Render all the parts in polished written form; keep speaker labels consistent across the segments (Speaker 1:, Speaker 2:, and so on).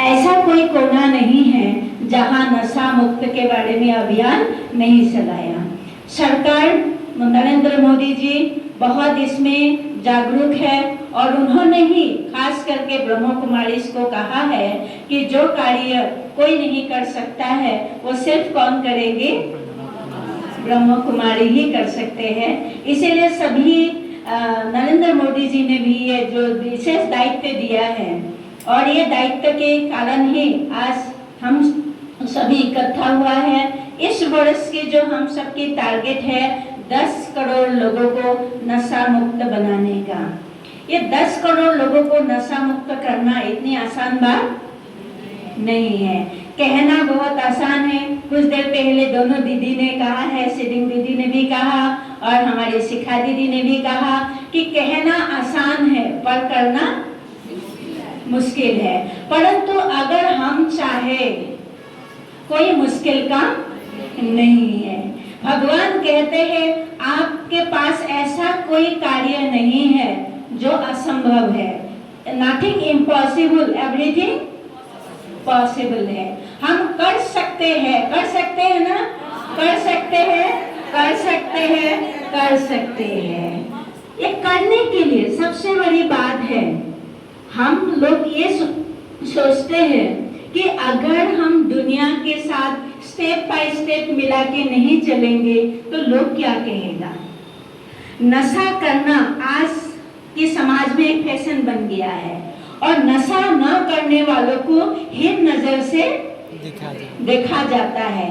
Speaker 1: ऐसा कोई कोना नहीं है जहां नशा मुक्त के बारे में अभियान नहीं चलाया। सरकार नरेंद्र मोदी जी बहुत इसमें जागरूक है और उन्होंने ही खास करके ब्रह्म कुमारी को कहा है कि जो कार्य कोई नहीं कर सकता है वो सिर्फ कौन करेंगे, ब्रह्म कुमारी ही कर सकते हैं। इसीलिए सभी नरेंद्र मोदी जी ने भी ये जो विशेष दायित्व दिया है और ये दायित्व के कारण ही आज हम सभी इकट्ठा हुआ है। इस वर्ष की जो हम सबकी टारगेट है 10 करोड़ लोगों को नशा मुक्त बनाने का। ये 10 करोड़ लोगों को नशा मुक्त करना इतनी आसान बात नहीं है। कहना बहुत आसान है। कुछ देर पहले दोनों दीदी ने कहा है, सिडिंग दीदी ने भी कहा और हमारी शिखा दीदी ने भी कहा कि कहना आसान है पर करना मुश्किल है। परंतु अगर हम चाहे कोई मुश्किल काम नहीं है। भगवान कहते हैं आपके पास ऐसा कोई कार्य नहीं है जो असंभव है। नथिंग इम्पॉसिबल, एवरीथिंग पॉसिबल है। हम कर सकते हैं ना, कर सकते हैं, कर सकते हैं। ये करने के लिए सबसे बड़ी बात है, हम लोग ये सोचते हैं कि अगर हम दुनिया के साथ स्टेप बाय स्टेप मिला के नहीं चलेंगे तो लोग क्या कहेगा। नशा करना आज की समाज में एक फैशन बन गया है और नशा न करने वालों को हीन नजर से देखा जाता है।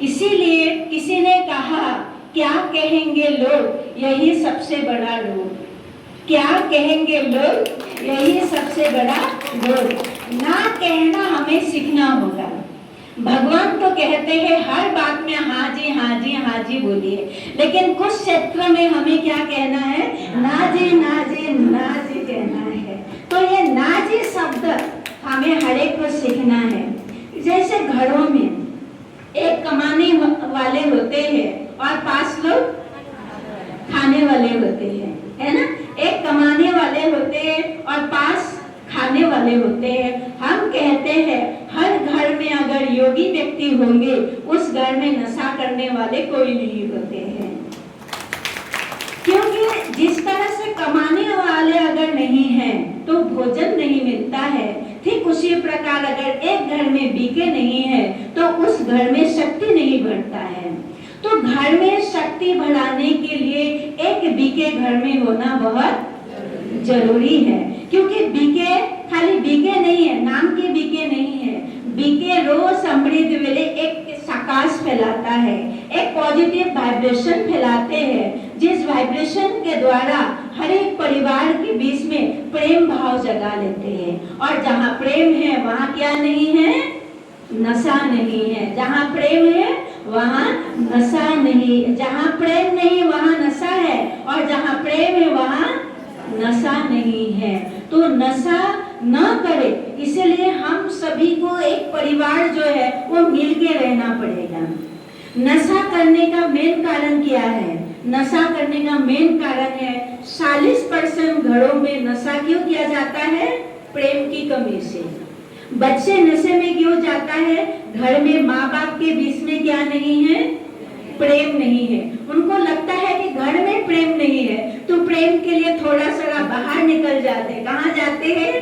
Speaker 1: इसीलिए किसी ने कहा क्या कहेंगे लोग, यही सबसे बड़ा रोग। क्या कहेंगे लोग, यही सबसे बड़ा रोग। ना कहना हमें सीखना होगा। भगवान तो कहते हैं हर बात में हाँ जी हाँ जी हाँ जी बोलिए, लेकिन कुछ क्षेत्र में हमें क्या कहना है, ना जी ना जी ना जी कहना है। तो ये ना जी शब्द हमें हर एक को सीखना है। जैसे घरों में एक कमाने वाले होते हैं और 5 लोग खाने वाले होते हैं, है ना। एक कमाने वाले होते हैं और 5 खाने वाले होते हैं। हम कहते हैं हर घर में अगर योगी व्यक्ति होंगे उस घर में नशा करने वाले कोई नहीं होते हैं, क्योंकि जिस तरह से कमाने वाले अगर नहीं हैं तो भोजन नहीं मिलता है। ठीक उसी प्रकार अगर एक घर में बीके नहीं है तो उस घर में शक्ति नहीं बढ़ता है। तो घर में शक्ति बढ़ाने के लिए एक बीके घर में होना बहुत जरूरी है, क्योंकि बीके खाली बीके नहीं है, नाम के बीके नहीं है। बीके रोज समृद्ध वेले एक आकाश फैलाता है, एक पॉजिटिव वाइब्रेशन फैलाते हैं, जिस वाइब्रेशन के द्वारा हर एक परिवार के बीच में प्रेम भाव जगा लेते हैं। और जहाँ प्रेम है वहाँ क्या नहीं है, नशा नहीं है। जहाँ प्रेम है वहाँ नशा नहीं, जहाँ प्रेम नहीं वहाँ नशा है, और जहाँ प्रेम है वहाँ नशा नहीं है। तो नशा न करे, इसलिए हम सभी को एक परिवार जो है वो मिल के रहना पड़ेगा। नशा करने का मेन कारण क्या है? नशा करने का मेन कारण है 40% घरों में नशा क्यों किया जाता है? प्रेम की कमी से। बच्चे नशे में क्यों जाता है? घर में माँ बाप के बीच में क्या नहीं है? प्रेम नहीं है। उनको लगता है कि घर में प्रेम नहीं है, तो प्रेम के लिए थोड़ा सा बाहर निकल जाते हैं। कहाँ जाते हैं?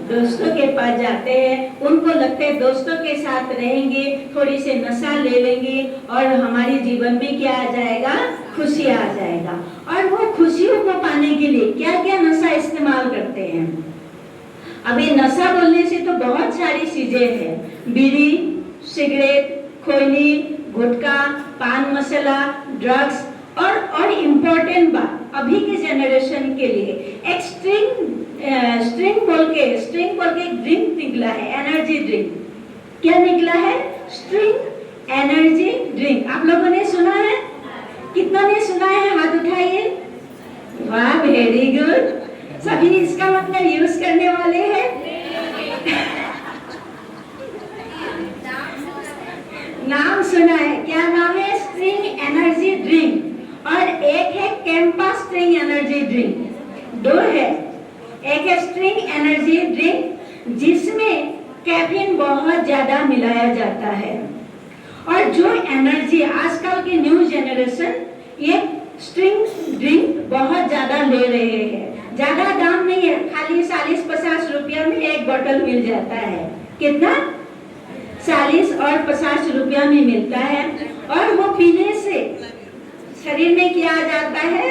Speaker 1: दोस्तों के पास जाते हैं। उनको लगता है दोस्तों के साथ रहेंगे, थोड़ी से नशा ले लेंगे और हमारे जीवन में क्या आ जाएगा? खुशी आ जाएगा। और वो खुशियों को पाने के लिए क्या क्या नशा इस्तेमाल करते हैं। अभी नशा बोलने से तो बहुत सारी चीजें हैं, बीड़ी, सिगरेट, खैनी, गुटखा, पान मसाला, ड्रग्स, और इम्पोर्टेंट बात अभी के जनरेशन के लिए एक स्ट्रिंग बोल के ड्रिंक निकला है, एनर्जी ड्रिंक। क्या निकला है? String energy drink. आप लोगों ने सुना है? कितना ने सुना है? हाथ उठाइए। वाह, वेरी गुड। सभी इसका मतलब यूज करने वाले हैं। नाम सुना है? क्या नाम है? String energy drink. और एक है कैंपा स्ट्रिंग एनर्जी ड्रिंक। 2 है, एक है स्ट्रिंग एनर्जी ड्रिंक जिसमें कैफीन बहुत ज्यादा मिलाया जाता है। और जो एनर्जी आजकल की न्यू जनरेशन ये स्ट्रिंग ड्रिंक बहुत ज्यादा ले रहे हैं। ज्यादा दाम नहीं है, खाली 40-50 रुपया में एक बोतल मिल जाता है। कितना? 40 और 50 रुपया में मिलता है। और वो पीने से शरीर में क्या आ जाता है?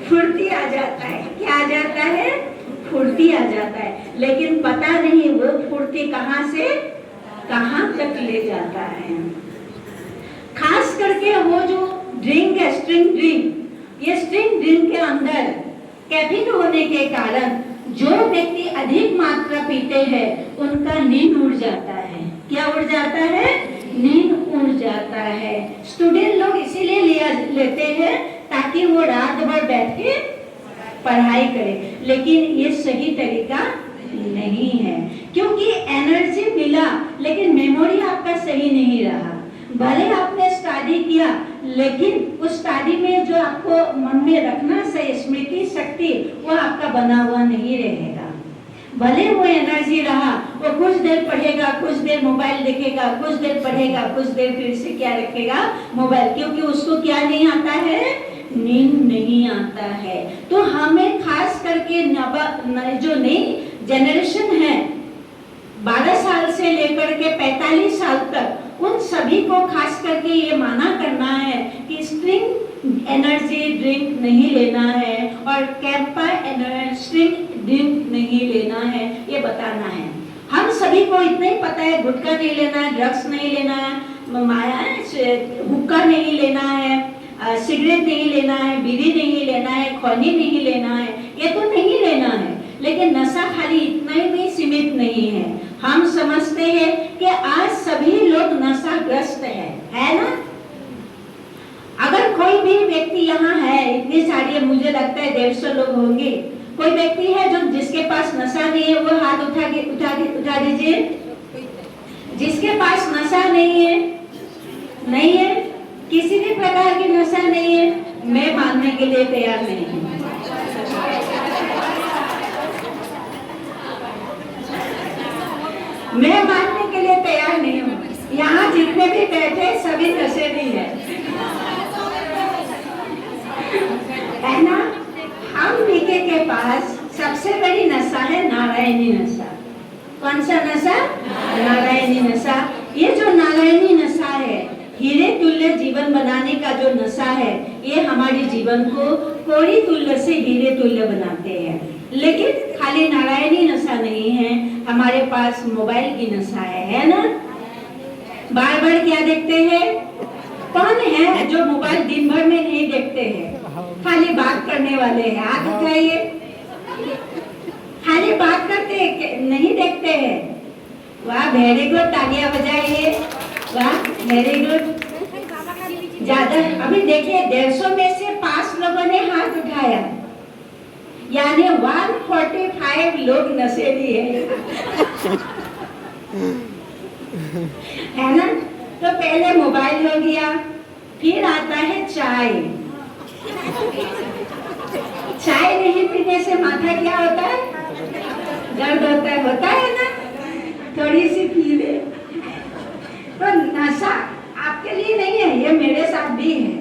Speaker 1: फुर्ती आ जाता है। क्या आ जाता है? फुर्ती आ जाता है। लेकिन पता नहीं वो फुर्ती कहां से कहां तक ले जाता है। खास करके वो जो ड्रिंक है, स्ट्रिंग ड्रिंक, ये स्ट्रिंग ड्रिंक के अंदर कैफीन होने के कारण जो व्यक्ति अधिक मात्रा पीते हैं उनका नींद उड़ जाता है। क्या उड़ जाता है? नींद उड़ जाता है। स्टूडेंट लोग इसीलिए लेते हैं ताकि वो रात भर बैठ के पढ़ाई करे, लेकिन ये सही तरीका नहीं है, क्योंकि एनर्जी मिला लेकिन मेमोरी आपका सही नहीं रहा। भले आपने स्टडी किया लेकिन उस स्टडी में जो आपको मन में रखना सही स्मृति शक्ति वो आपका बना हुआ नहीं रहेगा। भले वो एनर्जी रहा, वो कुछ देर पढ़ेगा, कुछ देर मोबाइल देखेगा, कुछ देर पढ़ेगा, कुछ देर फिर से क्या रखेगा? मोबाइल, क्योंकि उसको क्या नहीं आता है? नींद नहीं आता है। तो हमें खास करके जो नई जनरेशन है 12 साल से लेकर के 45 साल तक, उन सभी को खास करके ये माना करना है कि स्ट्रिंग एनर्जी ड्रिंक नहीं लेना है और कैंपा स्ट्रिंग ड्रिंक नहीं लेना है, ये बताना है। हम सभी को इतना ही पता है, गुटखा नहीं लेना है, ड्रग्स नहीं लेना है, हुक्का नहीं लेना है, सिगरेट नहीं लेना है, बीड़ी नहीं लेना है, खैनी नहीं लेना है, ये तो नहीं लेना है। लेकिन नशा खाली इतना ही भी सीमित नहीं है। हम समझते हैं कि आज सभी लोग नशाग्रस्त है ना? अगर कोई भी व्यक्ति यहाँ है, इतनी सारी, मुझे लगता है 150 लोग होंगे, कोई व्यक्ति है जो जिसके पास नशा नहीं है, वो हाथ उठा दीजिए। जिसके पास नशा नहीं है, किसी भी प्रकार की नशा नहीं है, मैं मानने के लिए तैयार नहीं हूँ। मैं मानने के लिए तैयार नहीं हूँ। यहाँ जितने भी बैठे सभी नशेड़ी है ना? हम बीके के पास सबसे बड़ी नशा है नारायणी नशा। कौन सा नशा? नारायणी नशा। ये जो नारायणी नशा है, हीरे तुल्य जीवन बनाने का जो नशा है, ये हमारे जीवन को कोड़ी तुल्य से हीरे तुल्य बनाते हैं। लेकिन खाली नारायणी नशा नहीं है, हमारे पास मोबाइल की नशा है ना? बार बार क्या देखते हैं? कौन है जो मोबाइल दिन भर में नहीं देखते हैं? खाली बात करने वाले हैं, हाथ उठाइए। खाली बात करते नहीं देखते हैं। वाह, वेरी गुड, तालियां बजाइए। वाह, वेरी गुड। ज्यादा अभी देखिए 150 में से 5 लोगों ने हाथ उठाया, यानी 145 लोग नशेड़ी है ना? तो पहले मोबाइल हो गया, फिर आता है चाय। चाय नहीं पीने से माथा क्या होता है? दर्द होता है ना? थोड़ी सी पी ले। तो नशा आपके लिए नहीं है, ये मेरे साथ भी है।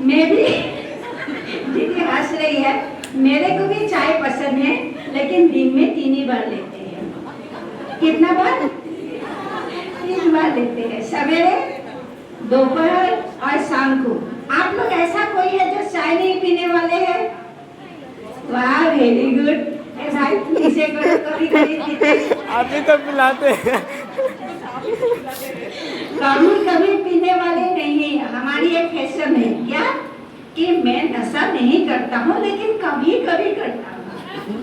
Speaker 1: मैं भी, दीदी हंस रही है, मेरे को भी चाय पसंद है, लेकिन दिन में 3 ही बार लेते हैं। कितना बार? 3 बार लेते हैं, सवेरे, दोपहर और शाम को। आप लोग ऐसा कोई है जो चाय नहीं पीने वाले हैं? वाह, वेरी गुड। भाई इसे करो, कभी पीते
Speaker 2: आप भी तो पिलाते हैं।
Speaker 1: कभी पीने वाले नहीं है। हमारी एक फैशन है क्या कि मैं नशा नहीं करता हूँ, लेकिन कभी कभी करता हूँ।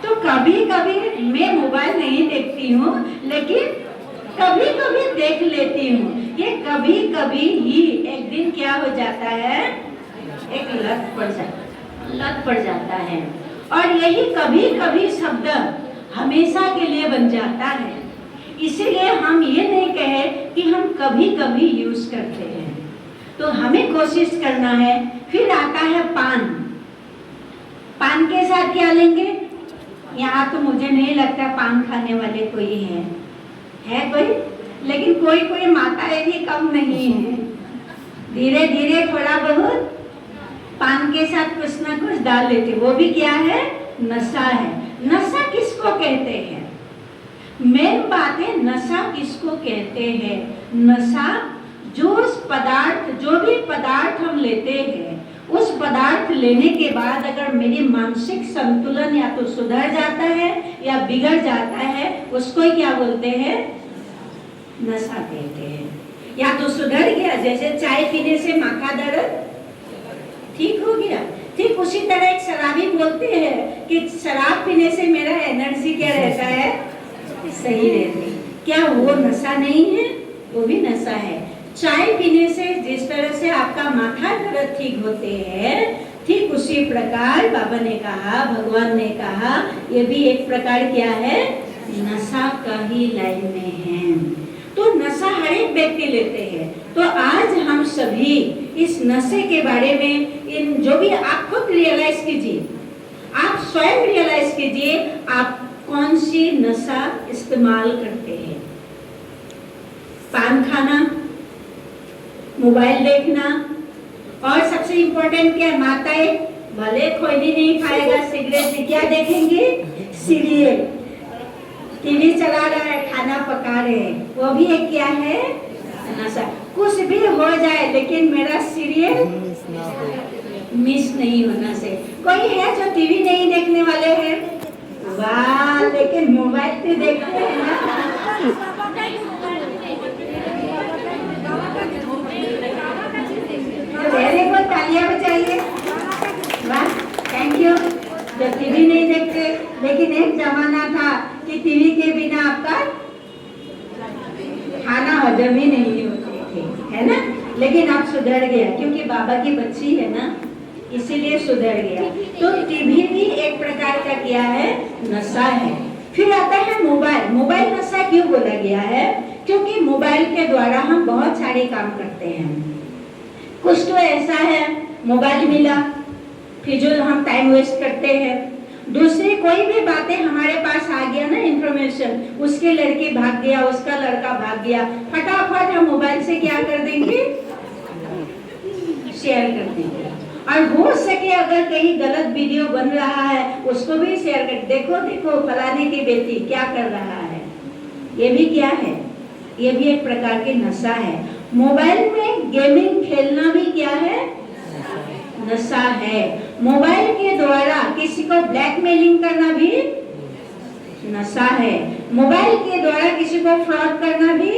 Speaker 1: तो कभी कभी मैं मोबाइल नहीं देखती हूँ, लेकिन कभी कभी देख लेती हूँ। ये कभी कभी ही एक दिन क्या हो जाता है? एक लत पड़ जाता है। और यही कभी कभी शब्द हमेशा के लिए बन जाता है। इसीलिए हम ये नहीं कहे कि हम कभी कभी यूज करते हैं। तो हमें कोशिश करना है। फिर आता है पान। पान के साथ क्या लेंगे? यहाँ तो मुझे नहीं लगता पान खाने वाले कोई है कोई, लेकिन कोई कोई माताएं भी कम नहीं है। धीरे धीरे थोड़ा बहुत पान के साथ कुछ ना कुछ डाल लेते, वो भी क्या है? नशा है। नशा किसको कहते हैं? मेन बात है नशा किसको कहते हैं? नशा जो पदार्थ, जो भी पदार्थ हम लेते हैं, उस पदार्थ लेने के बाद अगर मेरी मानसिक संतुलन या तो सुधर जाता है या बिगड़ जाता है, उसको ही क्या बोलते हैं? नशा कहते हैं। या तो सुधर गया, जैसे चाय पीने से माथा दर्द ठीक हो गया, ठीक उसी तरह एक शराबी बोलते हैं कि शराब पीने से मेरा एनर्जी क्या रहता है? सही रहती। क्या वो नशा नहीं है? वो भी नशा है। चाय पीने से जिस तरह से आपका माथा दर्द ठीक होते हैं, ठीक उसी प्रकार बाबा ने कहा, भगवान ने कहा, ये भी एक प्रकार क्या है? नशा का ही लाइन में है। तो नशा हर एक व्यक्ति लेते हैं। तो आज हम सभी इस नशे के बारे में, इन जो भी आप खुद रियलाइज कीजिए, आप स्वयं रियलाइज कीजिए आप कौन सी नशा इस्तेमाल करते हैं। पान खाना, मोबाइल देखना, और सबसे इम्पोर्टेंट क्या है? माताएं भले खोदी नहीं खाएगा, सिगरेट में क्या देखेंगे? सीरियल, टीवी चला रहा है, खाना पका रहे हैं, वो भी एक क्या है? नशा। कुछ भी हो जाए लेकिन मेरा सीरियल मिस नहीं होना से। कोई है जो टीवी नहीं देखने वाले हैं? वाह, लेकिन मोबाइल पे देखते हैं ना। वेरी गुड, तालियां बजाइए। वाह, थैंक यू। जो टीवी नहीं देखते, लेकिन एक जमाना था कि टीवी के बिना आपका खाना हजम ही नहीं होते थे, है ना? लेकिन अब सुधर गया, क्योंकि बाबा की बच्ची है ना, इसीलिए सुधर गया। तो टीवी भी एक प्रकार का क्या है? नशा है। फिर आता है मोबाइल। मोबाइल नशा क्यों बोला गया है? क्योंकि मोबाइल के द्वारा हम बहुत सारे काम करते हैं। कुछ तो ऐसा है, मोबाइल मिला, फिजूल हम टाइम वेस्ट करते हैं। दूसरी कोई भी बातें हमारे पास आ गया ना, इंफॉर्मेशन, उसके लड़के भाग गया, उसका लड़का भाग गया, फटाफट हम मोबाइल से क्या कर देंगे? शेयर कर देंगे। और हो सके अगर कहीं गलत वीडियो बन रहा है, उसको भी शेयर कर, देखो देखो फलाने की बेटी क्या कर रहा है। ये भी क्या है? ये भी एक प्रकार के नशा है। मोबाइल में गेमिंग खेलना भी क्या है? नशा है। मोबाइल के द्वारा किसी को ब्लैकमेलिंग करना भी नशा है। मोबाइल के द्वारा किसी को फ्रॉड करना भी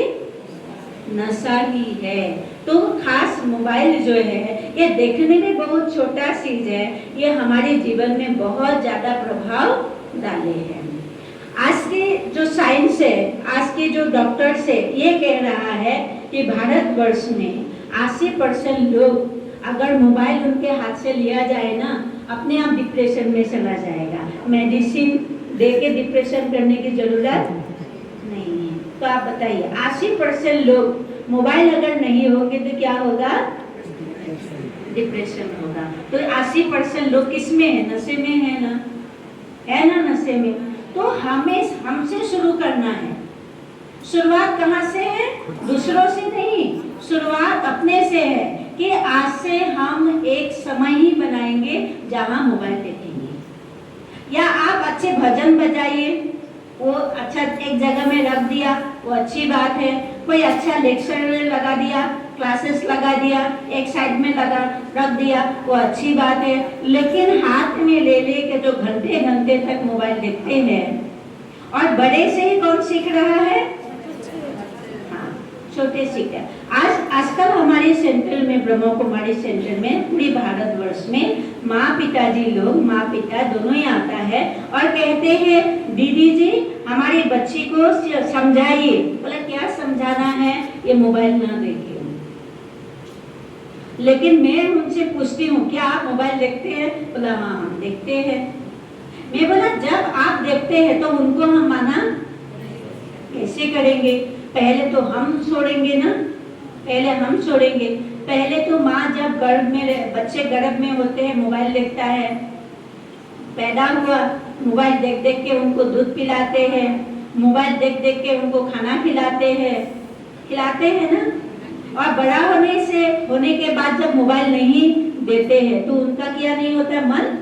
Speaker 1: नशा ही है। तो खास मोबाइल जो है, ये देखने में बहुत छोटा चीज है, ये हमारे जीवन में बहुत ज्यादा प्रभाव डाले हैं। आज के जो साइंस है, आज के जो डॉक्टर्स है, ये कह रहा है कि भारतवर्ष में 80% लोग अगर मोबाइल उनके हाथ से लिया जाए ना, अपने आप डिप्रेशन में चला जाएगा। मेडिसिन दे के डिप्रेशन करने की जरूरत नहीं है। तो आप बताइए, 80% लोग मोबाइल अगर नहीं होंगे तो क्या होगा? डिप्रेशन होगा। तो 80% लोग किस में है? नशे में है ना, है ना, नशे में। तो हमें हमसे शुरू करना है। शुरुआत कहाँ से है? दूसरों से नहीं, शुरुआत अपने से है कि आज से हम एक समय ही बनाएंगे जहां मोबाइल देखेंगे। या आप अच्छे भजन बजाइए, वो अच्छा एक जगह में रख दिया, वो अच्छी बात है। कोई अच्छा लेक्चर लगा दिया, क्लासेस लगा दिया, एक साइड में लगा रख दिया, वो अच्छी बात है। लेकिन हाथ में ले के जो घंटे घंटे तक मोबाइल देखते हैं, और बड़े से ही कौन सीख रहा है? छोटे सीखते हैं। आजकल हमारे सेंटर में, ब्रह्मा कुमारी सेंटर में, पूरी भारतवर्ष में माँ पिताजी लोग, माँ पिता दोनों ही आता है और कहते हैं दीदी जी हमारी बच्ची को समझाइए। बोला क्या समझाना है? ये मोबाइल ना देखे। लेकिन मैं उनसे पूछती हूँ क्या आप मोबाइल देखते हैं? बोला हाँ हम देखते हैं। मैं बोला जब आप देखते हैं तो उनको हम माना कैसे करेंगे? पहले तो हम छोड़ेंगे ना, पहले हम छोड़ेंगे। पहले तो माँ जब गर्भ में, बच्चे गर्भ में होते हैं, मोबाइल देखता है, पैदा हुआ मोबाइल देख देख के उनको दूध पिलाते हैं, मोबाइल देख देख के उनको खाना खिलाते हैं ना। और बड़ा होने के बाद जब मोबाइल नहीं देते हैं तो उनका क्या नहीं होता, मन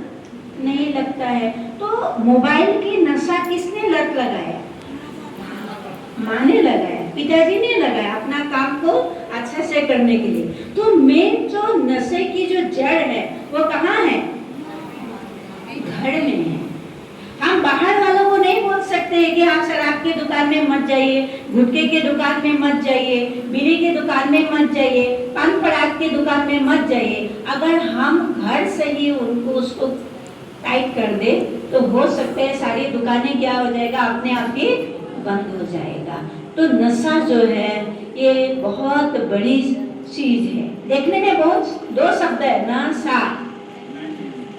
Speaker 1: नहीं लगता है। तो मोबाइल की नशा किसने लत लगाया? माँ ने लगाया, पिताजी ने लगाया अपना काम को अच्छा से करने के लिए। तो मेन जो नशे की जो जड़ है वो कहाँ है? घर में है। हम बाहर वालों को नहीं बोल सकते हैं कि आप शराब की दुकान में मत जाइए, गुटखे की दुकान में मत जाइए, बीड़ी की दुकान में मत जाइए, पान पराग की दुकान में मत जाइए। अगर हम घर से ही उसको टाइट कर दे तो हो सकता है सारी दुकानें क्या हो जाएगा, अपने आप ही बंद हो जाएगा। तो नशा जो है ये बहुत बड़ी चीज है। देखने में बहुत दो शब्द है नशा,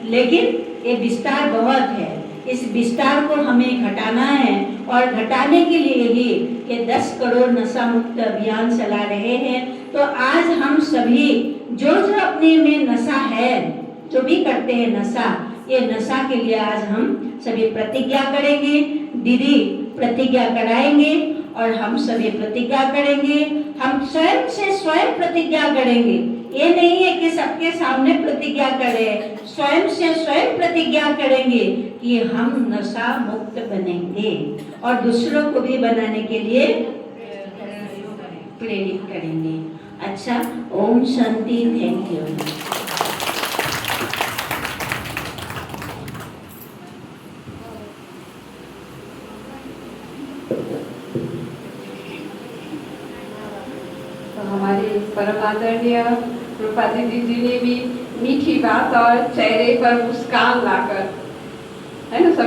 Speaker 1: लेकिन ये विस्तार बहुत है। इस विस्तार को हमें घटाना है और घटाने के लिए ही ये 10 करोड़ नशा मुक्त अभियान चला रहे हैं। तो आज हम सभी जो अपने में नशा है, जो भी करते हैं नशा, ये नशा के लिए आज हम सभी प्रतिज्ञा करेंगे। दीदी प्रतिज्ञा कराएंगे और हम सभी प्रतिज्ञा करेंगे। हम स्वयं से स्वयं प्रतिज्ञा करेंगे। ये नहीं है कि सबके सामने प्रतिज्ञा करें, स्वयं से स्वयं प्रतिज्ञा करेंगे कि हम नशा मुक्त बनेंगे और दूसरों को भी बनाने के लिए प्रेरित करेंगे। अच्छा, ओम शांति, थैंक यू।
Speaker 3: तो हमारे परम आदरणीय रूपा दीदी जी ने भी मीठी बात और चेहरे पर मुस्कान लाकर, है ना, सभी